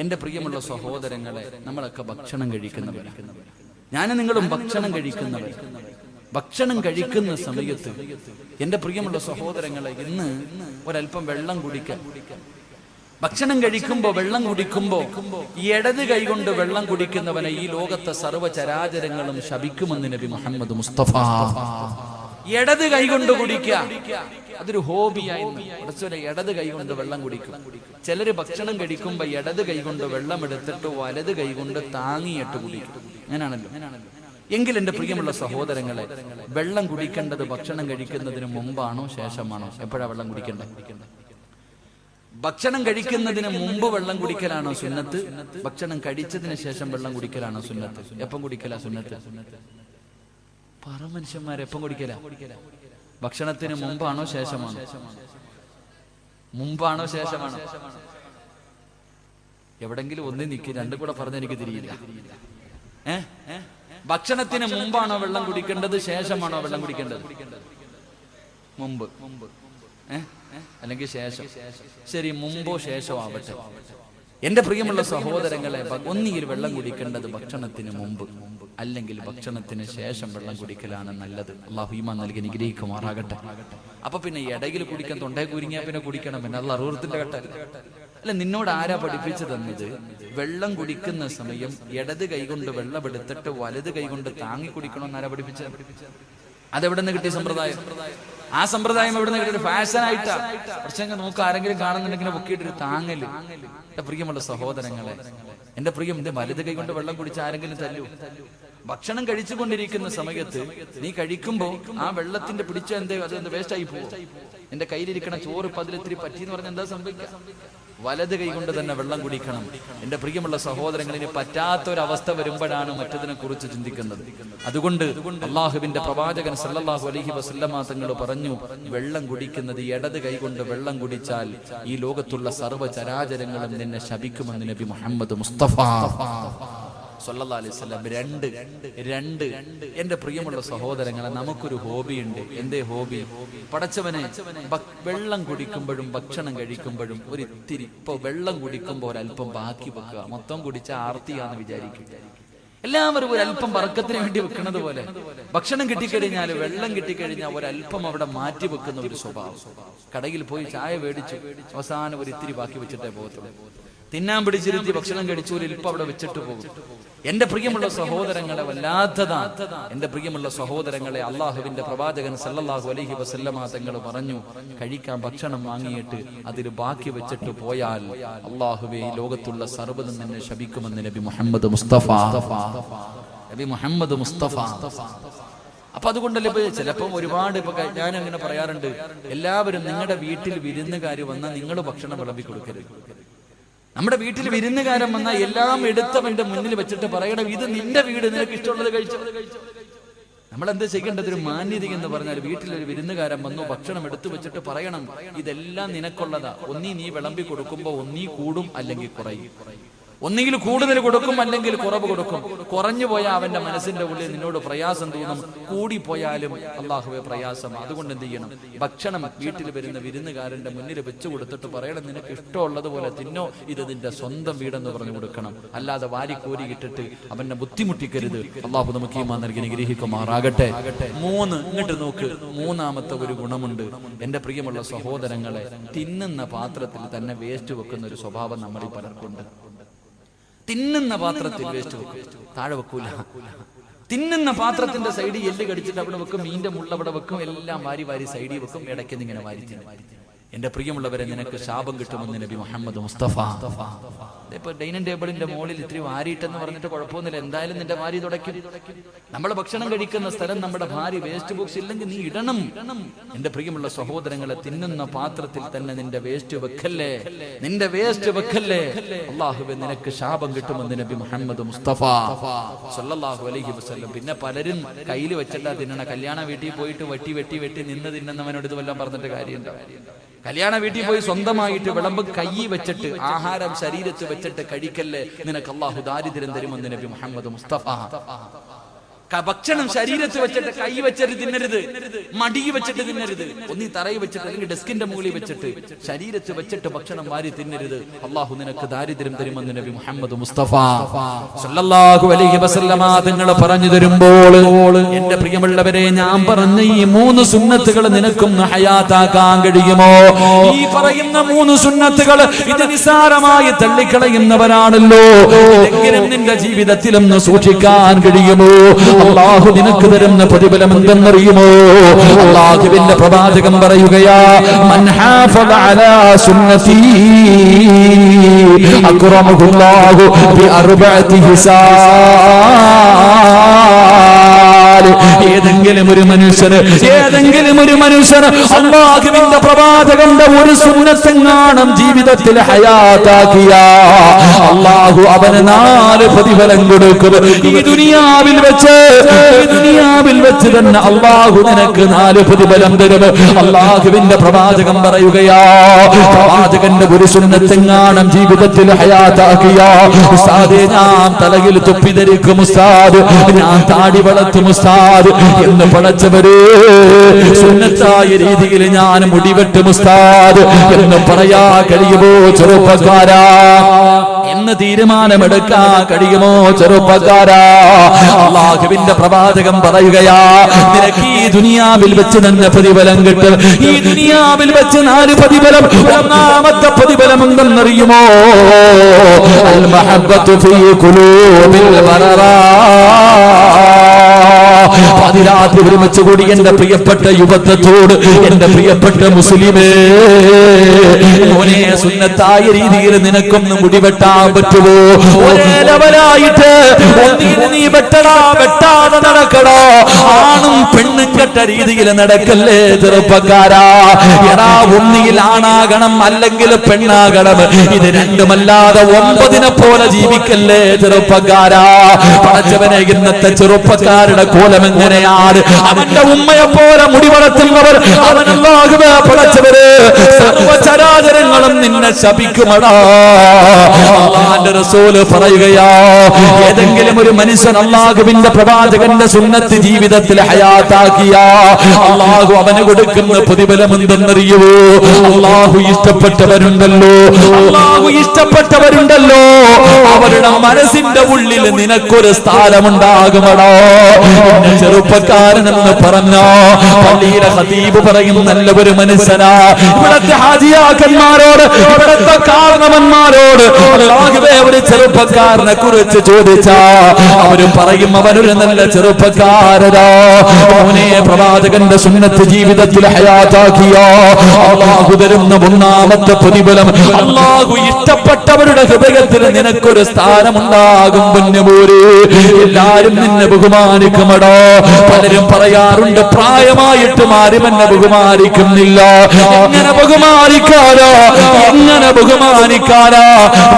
എന്റെ പ്രിയമുള്ള സഹോദരങ്ങളെ, നമ്മളൊക്കെ ഭക്ഷണം കഴിക്കുന്നവരാണ്. ഞാനും നിങ്ങളും ഭക്ഷണം കഴിക്കുന്നവർ. ഭക്ഷണം കഴിക്കുന്ന സമയത്ത് എന്റെ പ്രിയമുള്ള സഹോദരങ്ങളെ, ഇന്ന് ഒരല്പം വെള്ളം കുടിക്കാൻ. ഭക്ഷണം കഴിക്കുമ്പോ വെള്ളം കുടിക്കുമ്പോ ഇടത് കൈകൊണ്ട് വെള്ളം കുടിക്കുന്നവനെ ഈ ലോകത്തെ സർവ്വചരാചരങ്ങളും ശപിക്കുമെന്ന് നബി മുഹമ്മദ് മുസ്തഫ. ഇടത് കൈകൊണ്ട് കുടിക്കുക, അതൊരു ഹോബിയായി. ഇടത് കൈകൊണ്ട് വെള്ളം കുടിക്കും. ചിലര് ഭക്ഷണം കഴിക്കുമ്പോ ഇടത് കൈകൊണ്ട് വെള്ളം എടുത്തിട്ട് വലത് കൈകൊണ്ട് താങ്ങിയിട്ട് കുടിക്കും. അങ്ങനാണല്ലോ. എങ്കിൽ എന്റെ പ്രിയമുള്ള സഹോദരങ്ങളെ, വെള്ളം കുടിക്കേണ്ടത് ഭക്ഷണം കഴിക്കുന്നതിന് മുമ്പാണോ ശേഷമാണോ? എപ്പോഴാ വെള്ളം കുടിക്കേണ്ടത്? ഭക്ഷണം കഴിക്കുന്നതിന് മുമ്പ് വെള്ളം കുടിക്കലാണോ സുന്നത്ത്? ഭക്ഷണം കഴിച്ചതിന് ശേഷം വെള്ളം കുടിക്കലാണോ സുന്നത്ത്? എപ്പം കുടിക്കലാ സുന്നത്ത്? പറ മനുഷ്യന്മാരെ, എപ്പം കുടിക്കല? ഭക്ഷണത്തിന് മുമ്പാണോ ശേഷമാണോ? മുമ്പാണോ ശേഷമാണോ? എവിടെങ്കിലും ഒന്നി നിൽക്കി, രണ്ടും കൂടെ പറഞ്ഞെനിക്ക് തിരിയില്ല. ഭക്ഷണത്തിന് മുമ്പാണോ വെള്ളം കുടിക്കേണ്ടത്, ശേഷമാണോ വെള്ളം കുടിക്കേണ്ടത്? മുമ്പ് അല്ലെങ്കിൽ ശേഷം? ശരി, മുമ്പോ ശേഷമോ ആവട്ടെ. എന്റെ പ്രിയമുള്ള സഹോദരങ്ങളെ, ഒന്നുകിൽ വെള്ളം കുടിക്കേണ്ടത് ഭക്ഷണത്തിന് മുമ്പ്, അല്ലെങ്കിൽ ഭക്ഷണത്തിന് ശേഷം വെള്ളം കുടിക്കലാണ് നല്ലത്. അല്ലാഹു ഈമാൻ നൽകി അനുഗ്രഹിക്കുമാറാകട്ടെ. അപ്പൊ പിന്നെ ഇടയിൽ കുടിക്കാൻ തൊണ്ടേ കുരുങ്ങിയാ പിന്നെ കുടിക്കണം. പിന്നെ അത് അറുപത്തിന്റെ ഘട്ടം അല്ല. നിന്നോട് ആരാ പഠിപ്പിച്ചു തന്നത്? വെള്ളം കുടിക്കുന്ന സമയം ഇടത് കൈകൊണ്ട് വെള്ളം എടുത്തിട്ട് വലത് കൈകൊണ്ട് താങ്ങി കുടിക്കണമെന്ന് ആരാ പഠിപ്പിച്ചത്? അതെവിടെ നിന്ന് കിട്ടിയ സമ്പ്രദായം? ആ സമ്പ്രദായം എവിടെ നിന്ന് കിട്ടിയ? ഫാഷൻ ആയിട്ടാ. പക്ഷെ നോക്ക്, ആരെങ്കിലും കാണുന്നുണ്ടെങ്കിൽ പൊക്കിയിട്ടൊരു താങ്ങല്. എന്റെ പ്രിയമുള്ള സഹോദരങ്ങളെ, എന്റെ പ്രിയം, എന്റെ വലത് കൈ കൊണ്ട് വെള്ളം കുടിച്ച് ആരെങ്കിലും തല്ലൂ? ഭക്ഷണം കഴിച്ചുകൊണ്ടിരിക്കുന്ന സമയത്ത് നീ കഴിക്കുമ്പോ ആ വെള്ളത്തിന്റെ പിടിച്ച അത് വേസ്റ്റ് ആയി പോകും. എന്റെ കയ്യിലിരിക്കണ ചോറ് ഇപ്പൊ അതിലിത്തിരി പറ്റിയെന്ന് പറഞ്ഞാൽ എന്താ സംഭവിക്കുക? വലത് കൈ കൊണ്ട് തന്നെ വെള്ളം കുടിക്കണം. എന്റെ പ്രിയമുള്ള സഹോദരങ്ങളിന് പറ്റാത്തൊരവസ്ഥ വരുമ്പോഴാണ് മറ്റതിനെ കുറിച്ച് ചിന്തിക്കുന്നത്. അതുകൊണ്ട് അള്ളാഹുവിന്റെ പ്രവാചകൻ സല്ലല്ലാഹു അലൈഹി വസല്ലമ തങ്ങൾ പറഞ്ഞു, വെള്ളം കുടിക്കുന്നത് ഇടത് കൈ കൊണ്ട് വെള്ളം കുടിച്ചാൽ ഈ ലോകത്തുള്ള സർവ്വചരാചരങ്ങളും നിന്നെ ശപിക്കുമെന്ന് നബി മുഹമ്മദ് മുസ്തഫ സല്ലല്ലാഹു അലൈഹി വസല്ലം. രണ്ട് എന്റെ പ്രിയമുള്ള സഹോദരങ്ങളെ, നമുക്കൊരു ഹോബിയുണ്ട്. എന്തേ ഹോബി? പടച്ചവനെ, വെള്ളം കുടിക്കുമ്പോഴും ഭക്ഷണം കഴിക്കുമ്പോഴും ഒരിത്തിരി, ഇപ്പൊ വെള്ളം കുടിക്കുമ്പോൾ ഒരല്പം ബാക്കി വെക്കുക. മൊത്തം കുടിച്ച ആർത്തിയാന്ന് വിചാരിക്കും. എല്ലാവരും ഒരല്പം ബർക്കത്തിന് വേണ്ടി വെക്കുന്നത് പോലെ ഭക്ഷണം കിട്ടിക്കഴിഞ്ഞാൽ, വെള്ളം കിട്ടിക്കഴിഞ്ഞാൽ ഒരല്പം അവിടെ മാറ്റി വെക്കുന്ന ഒരു സ്വഭാവം. കടയിൽ പോയി ചായ മേടിച്ചു, അവസാനം ഒരിത്തിരി ബാക്കി വെച്ചിട്ടേ പോകത്തുള്ളൂ. തിന്നാൻ പിടിച്ചിരുത്തി ഭക്ഷണം കഴിച്ചു, ഒരു ഇപ്പം അവിടെ വെച്ചിട്ട് പോകും. എന്റെ പ്രിയമുള്ള സഹോദരങ്ങളെ, വല്ലാത്തതാ. എന്റെ പ്രിയമുള്ള സഹോദരങ്ങളെ, അള്ളാഹുവിന്റെ പ്രവാചകൻ സല്ലല്ലാഹു അലൈഹി വസല്ലമ തങ്ങൾ പറഞ്ഞു, കഴിക്കാൻ ഭക്ഷണം വാങ്ങിയിട്ട് അതിൽ ബാക്കി വെച്ചിട്ട് പോയാൽ അള്ളാഹുവേ ഈ ലോകത്തുള്ള സർവ്വതും നിന്നെ ശപിക്കുമെന്ന് നബി മുഹമ്മദ് മുസ്തഫ. നബി മുഹമ്മദ് മുസ്തഫ. അപ്പൊ അതുകൊണ്ടല്ലേ ഇപ്പൊ ചിലപ്പം ഒരുപാട്, ഇപ്പൊ ഞാൻ അങ്ങനെ പറയാറുണ്ട്, എല്ലാവരും നിങ്ങളുടെ വീട്ടിൽ വിരുന്നുകാർ വന്നാൽ നിങ്ങൾ ഭക്ഷണം വിളമ്പി കൊടുക്കരുത്. നമ്മുടെ വീട്ടിൽ വിരുന്നുകാരൻ വന്നാൽ എല്ലാം എടുത്തവന്റെ മുന്നിൽ വെച്ചിട്ട് പറയണം, ഇത് നിന്റെ വീട്, നിനക്ക് ഇഷ്ടമുള്ളത് കഴിച്ചു. നമ്മളെന്താ ചെയ്യേണ്ടത്? ഒരു മാന്യത എന്ന് പറഞ്ഞാൽ, വീട്ടിലൊരു വിരുന്നുകാരൻ വന്നു, ഭക്ഷണം എടുത്തു വെച്ചിട്ട് പറയണം, ഇതെല്ലാം നിനക്കുള്ളതാ. ഒന്നീ നീ വിളമ്പി കൊടുക്കുമ്പോ ഒന്നീ കൂടും, അല്ലെങ്കിൽ കുറയും. ഒന്നുകിൽ കൂടുതൽ കൊടുക്കും, അല്ലെങ്കിൽ കുറവ് കൊടുക്കും. കുറഞ്ഞു പോയാൽ അവന്റെ മനസ്സിന്റെ ഉള്ളിൽ നിന്നോട് പ്രയാസം തോന്നും, കൂടിപ്പോയാലും അള്ളാഹുവെ പ്രയാസം. അതുകൊണ്ട് എന്ത് ചെയ്യണം? ഭക്ഷണം വീട്ടിൽ വരുന്ന വിരുന്നുകാരന്റെ മുന്നിൽ വെച്ചു കൊടുത്തിട്ട് പറയണം, നിനക്ക് ഇഷ്ടമുള്ളതുപോലെ തിന്നോ, ഇത് നിന്റെ സ്വന്തം വീടെന്ന് പറഞ്ഞു കൊടുക്കണം. അല്ലാതെ വാരിക്കോരി ഇട്ടിട്ട് അവനെ ബുദ്ധിമുട്ടിക്കരുത്. അള്ളാഹു നമുക്ക് ഈമാൻ നൽകി അനുഗ്രഹിക്കുമാറാകട്ടെ. ഇങ്ങോട്ട് നോക്ക്, മൂന്നാമത്തെ ഒരു ഗുണമുണ്ട് എന്റെ പ്രിയമുള്ള സഹോദരങ്ങളെ. തിന്നുന്ന പാത്രത്തിൽ തന്നെ വേസ്റ്റ് വെക്കുന്ന ഒരു സ്വഭാവം നമ്മളിൽ പലർക്കുണ്ട്. തിന്നുന്ന പാത്രത്തിൽ വേസ്റ്റ് വെക്കും, താഴെ വെക്കൂല. തിന്നുന്ന പാത്രത്തിന്റെ സൈഡിൽ എല്ല് കടിച്ചിട്ട് അവിടെ വെക്കും, മീന്റെ മുള്ള അവിടെ വെക്കും, എല്ലാം വാരി വാരി സൈഡിൽ വെക്കും, ഇടയ്ക്ക് ഇങ്ങനെ വാരി തിന്നും. എന്റെ പ്രിയമുള്ളവരെ, നിനക്ക് ശാപം കിട്ടുമെന്ന് നബി മുഹമ്മദ് മുസ്തഫ. ഇപ്പൊ ഡൈനിങ് ടേബിളിന്റെ മുകളിൽ ഇത്തിരി വാരിയിട്ടെന്ന് പറഞ്ഞിട്ട് കുഴപ്പമൊന്നുമില്ല, എന്തായാലും നിന്റെ ഭാര്യ തുടയ്ക്കും. നമ്മൾ ഭക്ഷണം കഴിക്കുന്ന സ്ഥലം നമ്മുടെ ഭാര്യ വേസ്റ്റ് ബോക്സ് ഇല്ലെങ്കിൽ നീ ഇടണം. എന്റെ പ്രിയമുള്ള സഹോദരങ്ങളെ, തിന്നുന്ന പാത്രത്തിൽ തന്നെ നിന്റെ വേസ്റ്റ് വെക്കല്ലേ, നിന്റെ വേസ്റ്റ് വെക്കല്ലേ. അല്ലാഹുവേ, നിനക്ക് ശാപം കിട്ടുമെന്ന് നബി മുഹമ്മദ് മുസ്തഫ സല്ലല്ലാഹു അലൈഹി വസല്ലം. പിന്നെ പലരും കയ്യിൽ വെച്ചിട്ടാ തിന്നണ. കല്യാണ വീട്ടിൽ പോയിട്ട് വെട്ടി വെട്ടി വെട്ടി നിന്ന് തിന്നുന്നവനോട് ഇത് വല്ലതും പറഞ്ഞിട്ട് കാര്യമുണ്ടോ? കല്യാണ വീട്ടിൽ പോയി സ്വന്തമായിട്ട് വിളമ്പ് കൈ വെച്ചിട്ട്, ആഹാരം ശരീരത്ത് വെച്ചിട്ട് കഴിക്കല്ലേ, നിനക്ക് അല്ലാഹു ദാരിദ്ര്യം തരുമെന്ന് നബി മുഹമ്മദ് മുസ്തഫ. ഭക്ഷണം ശരീരത്ത് വെച്ചിട്ട് കൈ വെച്ചിട്ട് തിന്നരുത്, മടി വെച്ചിട്ട് തിന്നരുത്, ഒന്നി തറയിൽ വെച്ചിട്ട് അല്ലെങ്കിൽ ഡെസ്കിന്റെ മുകളിൽ വെച്ചിട്ട് ശരീരത്ത് വെച്ചിട്ട് ഭക്ഷണം വാരി തിന്നരുത്. അള്ളാഹു നിനക്ക് ദാരിദ്ര്യം തരുമെന്ന് നബി മുഹമ്മദ് മുസ്തഫ സല്ലല്ലാഹു അലൈഹി വസല്ലമ തങ്ങൾ പറഞ്ഞു തരുമ്പോൾ, എന്റെ പ്രിയമുള്ളവരെ, ഞാൻ പറഞ്ഞ ഈ 3 സുന്നത്തുകൾ നിനക്കൊന്ന് ഹയാത്താക്കാൻ കഴിയുമോ? ഈ പറയുന്ന 3 സുന്നത്തുകൾ ഇത് നിസാരമായി തള്ളിക്കളയുന്നവരാണല്ലോ. ഇതെങ്കിലും നിന്റെ ജീവിതത്തിലൊന്ന് സൂക്ഷിക്കാൻ കഴിയുമോ? അല്ലാഹു നിനക്ക് തരുന്ന പ്രതിഫലം എന്തെന്നറിയുമോ? അല്ലാഹുവിന്റെ പ്രവാചകൻ പറയുകയാ, മൻ ഹാഫദ അലാ സുന്നതി അക്റമഹുല്ലാഹു ബി അർബഅതി ഹിസാൽ. ഏതെങ്കിലും ഒരു മനുഷ്യന് അല്ലാഹുവിന്റെ പ്രവാചകന്റെ ഒരു സുന്നത്തെങ്ങാനും ജീവിതത്തിൽ ഹയാത്താക്കിയ അല്ലാഹു അവന് 4 പ്രതിഫലം കൊടുക്കും. ഈ ദുനിയാവിൽ വെച്ച് തന്നെ അല്ലാഹു നിനക്ക് 4 പ്രതിഫലം തരും. അല്ലാഹുവിന്റെ പ്രവാചകൻ പറയുകയാ, പ്രവാചകന്റെ ഒരു സുന്നത്തെങ്ങാനും ജീവിതത്തിൽ ഹയാത്താക്കിയ, ഉസ്താദേ ഞാൻ തലയിൽ തൊപ്പി ധരിക്കും ഉസ്താദ്, ഞാൻ താടി വളർത്തും ഉസ്താദ് എന്ന് പടച്ചവര്, സുന്നത്തായ രീതിയിൽ ഞാൻ മുടിവെട്ടും ഉസ്താദ് എന്ന് പറയാ കഴിയുമോ ചെറുപ്പക്കാരാ? എന്ന് തീരുമാനമെടുക്കാൻ കഴിയുമോ ചെറുപ്പക്കാരാ? അല്ലാഹുവിന്റെ പ്രവാചകൻ പറയുകയാ, നിനക്ക് ഈ ദുനിയാവിൽ വെച്ച് തന്നെ പ്രതിഫലം കിട്ടും. ഈ ദുനിയാവിൽ വെച്ച് 4 പ്രതിഫലം. ഒന്നാമത്തെ പ്രതിഫലം എന്തെന്നറിയുമോ? അൽ മഹബ്ബത്തു ഫീ ഖുലൂബിൽ ബററാ. പാതിരാത്രി ഒരുമിച്ച് കൂടി എന്റെ പ്രിയപ്പെട്ട യുവത്വത്തോട്, എന്റെ പ്രിയപ്പെട്ട മുസ്ലിമേ, മോനെ, സുന്നത്തായ രീതിയിൽ നിനക്കൊന്ന് മുടിവെട്ടാൻ പറ്റുമോ? ഒരേ ലെവലായിട്ട് നീ വെട്ടാതെ നടക്കണോ? ആണും പെണ്ണും കെട്ട രീതിയിൽ നടക്കല്ലേ ചെറുപ്പക്കാരാ. എടാ, ഒന്നിയിൽ ആണാകണം അല്ലെങ്കിൽ പെണ്ണാകണം. ഇത് രണ്ടുമല്ലാതെ 9 പോലെ ജീവിക്കല്ലേ ചെറുപ്പക്കാരാ. പടച്ചവനെ, ഇന്നത്തെ ചെറുപ്പക്കാരുടെ കോലം എങ്ങനെയാണ്? അവന്റെ ഉമ്മയെ പോലെ മുടി വളർത്തുന്നവർ, അവനല്ലാഹുവേ പടച്ചവര്, സർവ്വചരാചരങ്ങളും നിന്നെ ശപിക്കുമടാ. അല്ലാഹുവിന്റെ റസൂല് പറയുകയാ, ഏതെങ്കിലും ഒരു മനുഷ്യൻ അല്ലാഹുവിന്റെ പ്രവാചകന്റെ സുന്നത്ത് ജീവിതത്തിൽ ഹയാത്താക്കിയ അല്ലാഹു അവന് കൊടുക്കുന്ന പ്രതിഫലം എന്തെന്നറിയുമോ? അല്ലാഹു ഇഷ്ടപ്പെട്ടവരുണ്ടല്ലോ, അവരുടെ മനസ്സിന്റെ ഉള്ളിൽ നിനക്കൊരു സ്ഥാനമുണ്ടാകുമടോ. ചെറുപ്പക്കാരനെന്ന് പറഞ്ഞോ, പള്ളിയിലെ ഖതീബ് പറയും നല്ല ഒരു മനുഷ്യനാ. ഇവിടത്തെ ഹാജിയാക്കന്മാരോട്, ഇവിടത്തെ കാരണവന്മാരോട് അല്ലാഹുവേ ഒരു ചെറുപ്പക്കാരനെ കുറിച്ച് ചോദിച്ചാ അവര് പറയും അവനൊരു നല്ല ചെറുപ്പക്കാരനാ. അവനെ പ്രവാചകന്റെ സുന്നത്ത് ജീവിതത്തിൽ ഹയാത്താക്കിയ അല്ലാഹു തരുന്ന 1ാമത്തെ പ്രതിഫലം, അല്ലാഹു ഇഷ്ടപ്പെട്ടവരുടെ ഹൃദയത്തിൽ നിനക്കൊരു സ്ഥാനമുണ്ടാകും. പൊന്നുപോരെ, എല്ലാരും നിന്നെ ബഹുമാനിക്കുമടോ. പലരും പറയാറുണ്ട്, പ്രായമായിട്ടും ആരും എന്നെ ബഹുമാനിക്കുന്നില്ല. എങ്ങനെ ബഹുമാനിക്കാനോ?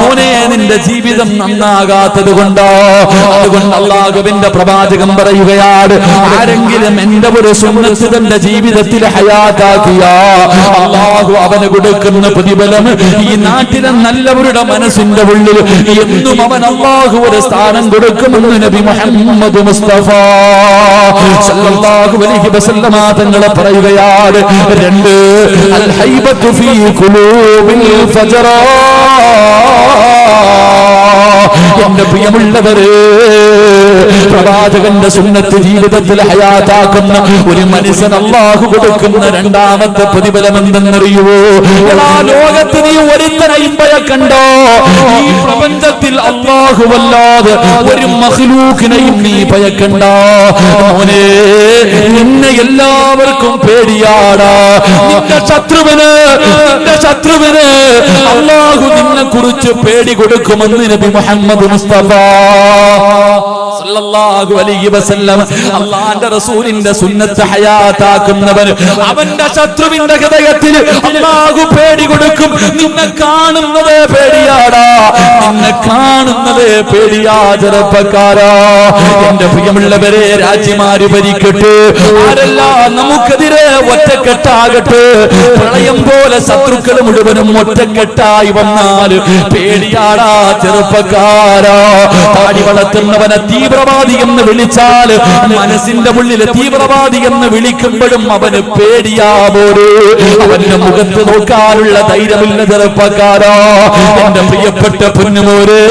മോനെ, നിന്റെ ജീവിതം നന്നാകാത്തത് കൊണ്ടോ? അതുകൊണ്ട് അല്ലാഹുവിന്റെ പ്രവാചകൻ പറയുകയാണ്, ആരെങ്കിലും എന്റെ ഒരു സുന്നത്ത് തന്റെ ജീവിതത്തിൽ ഹയാത്താക്കിയ അല്ലാഹു അവന് കൊടുക്കുന്ന പ്രതിഫലം ഈ നാട്ടിലെ നല്ലവരുടെ മനസ്സിന്റെ ഉള്ളിൽ എന്നും അവൻ അല്ലാഹു ഒരു സ്ഥാനം കൊടുക്കുമെന്ന് നബി മുഹമ്മദ് മുസ്തഫ സല്ലല്ലാഹു അലൈഹി വസല്ലമ തങ്ങൾ പറയുകയാണ്. 2, അൽ ഹൈബത്തു ഫീ ഖുലൂബിൽ ഫജറാ. എന്റെ പ്രിയമുള്ളവരെ, പ്രവാചകന്റെ സുന്നത്ത് ജീവിതത്തിൽ ഹയാത്താക്കുന്ന ഒരു മനുഷ്യൻ അല്ലാഹു കൊടുക്കുന്ന 2ാമത്തെ പ്രതിഫലം എന്തെന്നറിയുവോ? എല്ലാ ലോകത്ത് നീ ഒരുത്തനെയും ഭയക്കണ്ടോ? ഈ പ്രപഞ്ചത്തിൽ അല്ലാഹുവല്ലാതെ ഒരു മഖ്ലൂഖിനെയും നീ ഭയക്കണ്ട. മോനെ, നിന്നെ എല്ലാവർക്കും പേടിയാടാ. നിന്റെ ശത്രുവിന് അല്ലാഹു നിന്നെ കുറിച്ച് പേടി കൊടുക്കുമെന്ന് നബി മുഹമ്മദ് മുസ്തഫ സല്ലല്ലാഹു അലൈഹി വസല്ലം. അല്ലാഹുവിന്റെ റസൂലിന്റെ സുന്നത്ത് ഹയാത്താക്കുന്നവൻ അവന്റെ ശത്രുവിന്റെ ഹൃദയത്തിൽ അല്ലാഹു പേടി കൊടുക്കും. നിന്നെ കാണുന്നതേ പേടിയാടാ, നിന്നെ കാണുന്നതേ പേടിയാ ചെറുപ്പക്കാരാ. എന്റെ പ്രിയമുള്ളവരെ, രാജ്യമാര് ഭരിക്കട്ടെ, ആരെല്ലാം നമുക്കെതിരെ ഒറ്റക്കെട്ടാകട്ടെ, പ്രളയം പോലെ ശത്രുക്കൾ മുഴുവനും ഒറ്റക്കെട്ടായി വന്നാൽ പേടിയാടാ ചെറുപ്പക്കാരാ. താടി വളർത്തുന്നവനെ തീവ്രവാദി എന്ന് വിളിച്ചാൽ മനസ്സിന്റെ ഉള്ളിൽ തീവ്രവാദി എന്ന് വിളിക്കുമ്പോഴും അവന് പേടിയാ പോരെ, അവന്റെ മുഖത്ത് നോക്കാനുള്ള ധൈര്യമില്ല ചെറുപ്പക്കാരാ. എന്റെ പ്രിയപ്പെട്ട പൊന്നുമോരെ,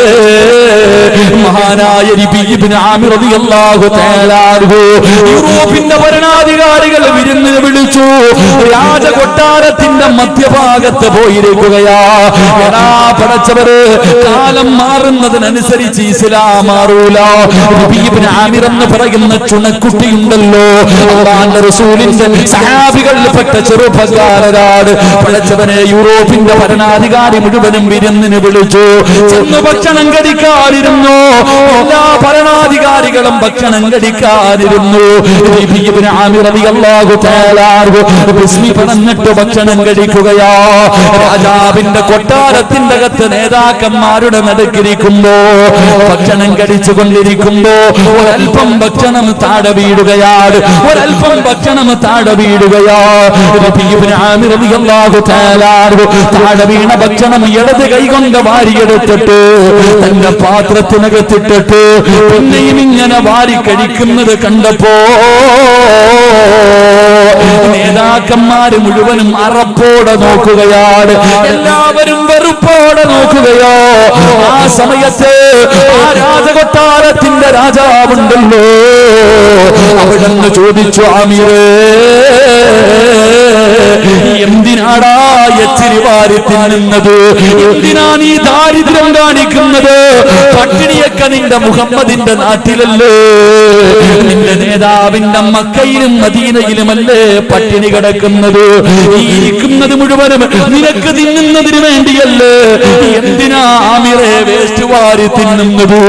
മഹാനായ ഇബ്നു ആമിർ റളിയല്ലാഹു തആല അൻഹു യൂറോപ്പിന്റെ ഭരണാധികാരികൾ വിരുന്നിന് വിളിച്ചു. രാജകൊട്ടാരത്തിന്റെ മധ്യഭാഗത്ത് പോയിരിക്കുകയാ. എടാ പടച്ചവര്, കാലം മാറുന്നതിനനുസരിച്ച് ഇസ്ലാം മാറൂല. ഇബ്നു ആമിർ എന്ന് പറയുന്ന ചുണക്കുട്ടിയുണ്ടല്ലോ, അല്ലാഹുവിന്റെ റസൂലിന്റെ സഹാബികളിൽപ്പെട്ട ചെറുപ്പക്കാരനാണ്. പടച്ചവനെ, യൂറോപ്പിന്റെ ഭരണാധികാരി മുഴുവനും വിരുന്നിന് വിളിച്ചു. ചെന്ന് ഭക്ഷണം കഴിക്കാതിരുന്നു. എല്ലാ ഭരണാധികാരികളും ഭക്ഷണം കഴിക്കാതിരുന്നു. ഇബ്നു ആമിർ റളിയല്ലാഹു തആല ബിസ്മി പറഞ്ഞിട്ട് ഭക്ഷണം കഴിക്കുകയാ. രാജാവിന്റെ കൊട്ടാരത്തിന്റെ അകത്ത് നേതാക്കന്മാരുടെ നടുക്കിരിക്കുമ്പോ, ഭക്ഷണം കഴിച്ചു കൊണ്ടിരിക്കുമ്പോ ഒരൽപ്പം ഭക്ഷണം താഴെ വീഴുകയാണ്. ഒരൽപ്പം ഭക്ഷണം താഴെ വീഴുകയാ. ഇബ്നു ആമിർ റളിയല്ലാഹു തആല താഴെ വീണ ഭക്ഷണം ഇടത് കൈകൊണ്ട് വാരിയെടുത്തിട്ട് തന്റെ പാത്രത്തിനകത്തിട്ടിട്ട് പിന്നെയും ഇങ്ങനെ വാരി കഴിക്കുന്നത് കണ്ടപ്പോ നേതാക്കന്മാര് മുഴുവനും അറപ്പോടെ നോക്കുകയാണ്. എല്ലാവരും വെറുപ്പോടെ നോക്കുകയോ. ആ സമയത്ത് ആ രാജകൊട്ടാരത്തിന്റെ രാജാവുണ്ടല്ലോ, അവിടെന്ന് ചോദിച്ചു, ആമിറേ, എന്തിനാടാ എച്ചിരി വാരി തിന്നുന്നത്? എന്തിനാ നീ ദാരിദ്ര്യം കാണിക്കുന്നത്? പട്ടിണിയൊക്കെ നിന്റെ മുഹമ്മദിന്റെ നാട്ടിലല്ലേ? നിന്റെ നേതാവിന്റെ മക്കയിലും മദീനയിലുമല്ലേ പട്ടിണി കിടക്കുന്നത്? ഈ ഇരിക്കുന്നത് മുഴുവനും നിനക്ക് തിന്നുന്നതിന് വേണ്ടിയല്ലേ? എന്തിനാ ആമിറെ വേസ്റ്റ് വാരി തിന്നുന്നത്?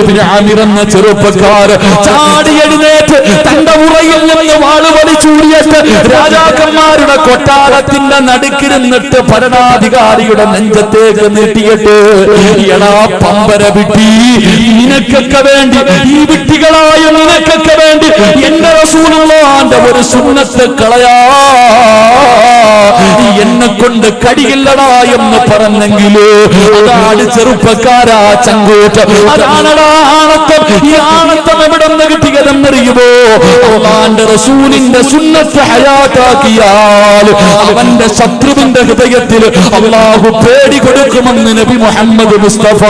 ഇബ്നു ആമിർ എന്ന ചെറുപ്പക്കാർ ചാടി എഴുന്നേറ്റ് തന്റെ ഉറയിൽ നിന്ന് വാള് വലിച്ചൂടിയിട്ട് രാജാക്കന്മാരുടെ കൊട്ടാരത്തിന്റെ നടുക്കിരുന്നിട്ട് ഭരണാധികാരിയുടെ നെഞ്ചത്തേക്ക് നീട്ടിയിട്ട്, എടാ പമ്പര വിട്ടി, നിനക്കൊക്കെ വേണ്ടി, ഈ വിട്ടികളായ നിനക്കൊക്കെ വേണ്ടി എന്റെ റസൂലുള്ളാഹിന്റെ ഒരു സുന്നത്ത് കളയാ എന്നെ കൊണ്ട് കടിയില്ലടാ എന്ന് പറഞ്ഞെങ്കില് അതാണ് ചെറുപ്പക്കാരാ ചങ്കൂറ്റ്. അതാണടാ ആണത്തം. ഈ ആണത്തം എവിടെ നിന്ന് കിട്ടിയതെന്നറിയുമോ? അല്ലാഹുവിന്റെ റസൂലിന്റെ സുന്നത്ത് ഹയാത്താക്കിയാൽ അവന്റെ ശത്രുവിന്റെ ഹൃദയത്തിൽ അല്ലാഹു പേടി കൊടുക്കുമെന്ന് നബി മുഹമ്മദ് മുസ്തഫ.